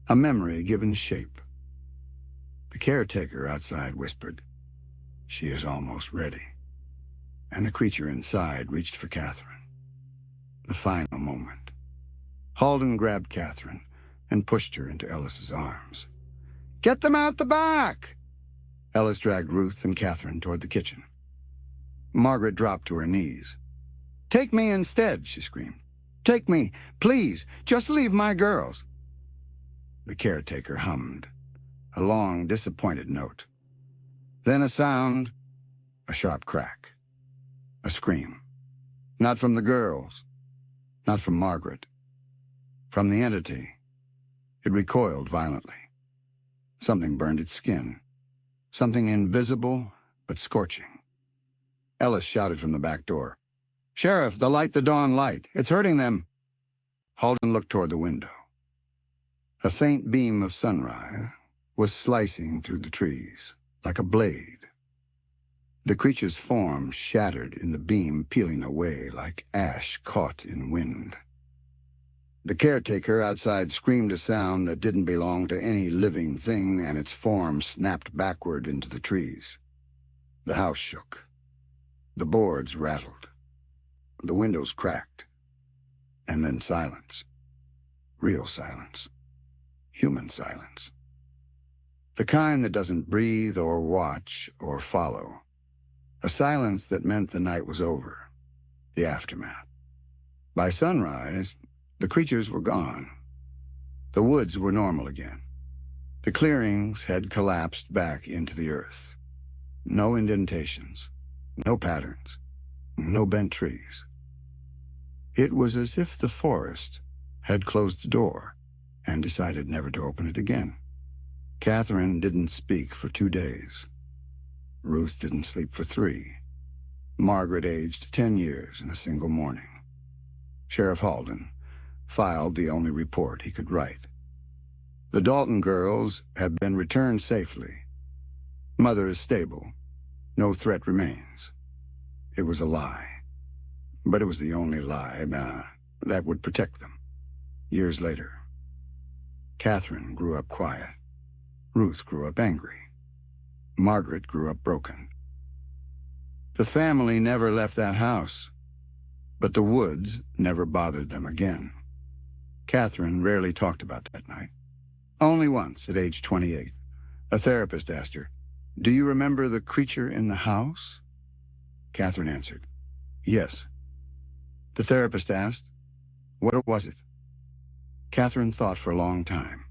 a memory given shape. The caretaker outside whispered, "She is almost ready." And the creature inside reached for Catherine. The final moment. Halden grabbed Catherine and pushed her into Ellis's arms. "Get them out the back!" Ellis dragged Ruth and Catherine toward the kitchen. Margaret dropped to her knees. "Take me instead," she screamed. "Take me, please. Just leave my girls." The caretaker hummed, a long, disappointed note. Then a sound, a sharp crack, a scream. Not from the girls, not from Margaret. From the entity. It recoiled violently. Something burned its skin. Something invisible, but scorching. Ellis shouted from the back door, "Sheriff, the dawn light. It's hurting them." Halden looked toward the window. A faint beam of sunrise was slicing through the trees, like a blade. The creature's form shattered in the beam, peeling away like ash caught in wind. The caretaker outside screamed a sound that didn't belong to any living thing, and its form snapped backward into the trees. The house shook. The boards rattled. The windows cracked. And then silence. Real silence. Human silence. The kind that doesn't breathe or watch or follow. A silence that meant the night was over. The aftermath. By sunrise, the creatures were gone. The woods were normal again. The clearings had collapsed back into the earth. No indentations. No patterns. No bent trees. It was as if the forest had closed the door and decided never to open it again. Catherine didn't speak for 2 days. Ruth didn't sleep for 3. Margaret aged 10 years in a single morning. Sheriff Halden filed the only report he could write. The Dalton girls have been returned safely. Mother is stable. No threat remains. It was a lie. But it was the only lie that would protect them. Years later, Catherine grew up quiet. Ruth grew up angry. Margaret grew up broken. The family never left that house, but the woods never bothered them again. Catherine rarely talked about that night. Only once, at age 28, a therapist asked her, "Do you remember the creature in the house?" Catherine answered, "Yes." The therapist asked, "What was it?" Catherine thought for a long time,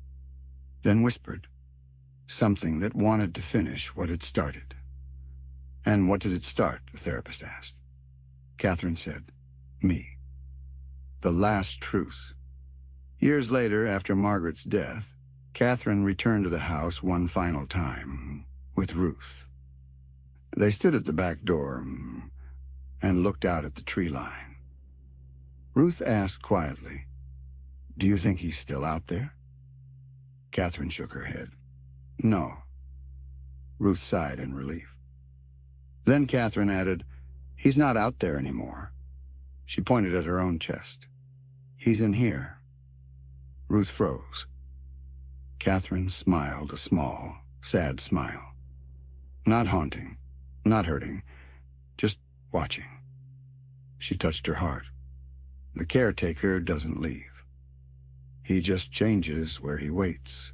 then whispered, "Something that wanted to finish what it started." "And what did it start?" the therapist asked. Catherine said, "Me." The last truth. Years later, after Margaret's death, Catherine returned to the house one final time with Ruth. They stood at the back door and looked out at the tree line. Ruth asked quietly, "Do you think he's still out there?" Catherine shook her head. "No." Ruth sighed in relief. Then Catherine added, "He's not out there anymore." She pointed at her own chest. "He's in here." Ruth froze. Catherine smiled a small, sad smile. Not haunting, not hurting, just watching. She touched her heart. The caretaker doesn't leave. He just changes where he waits.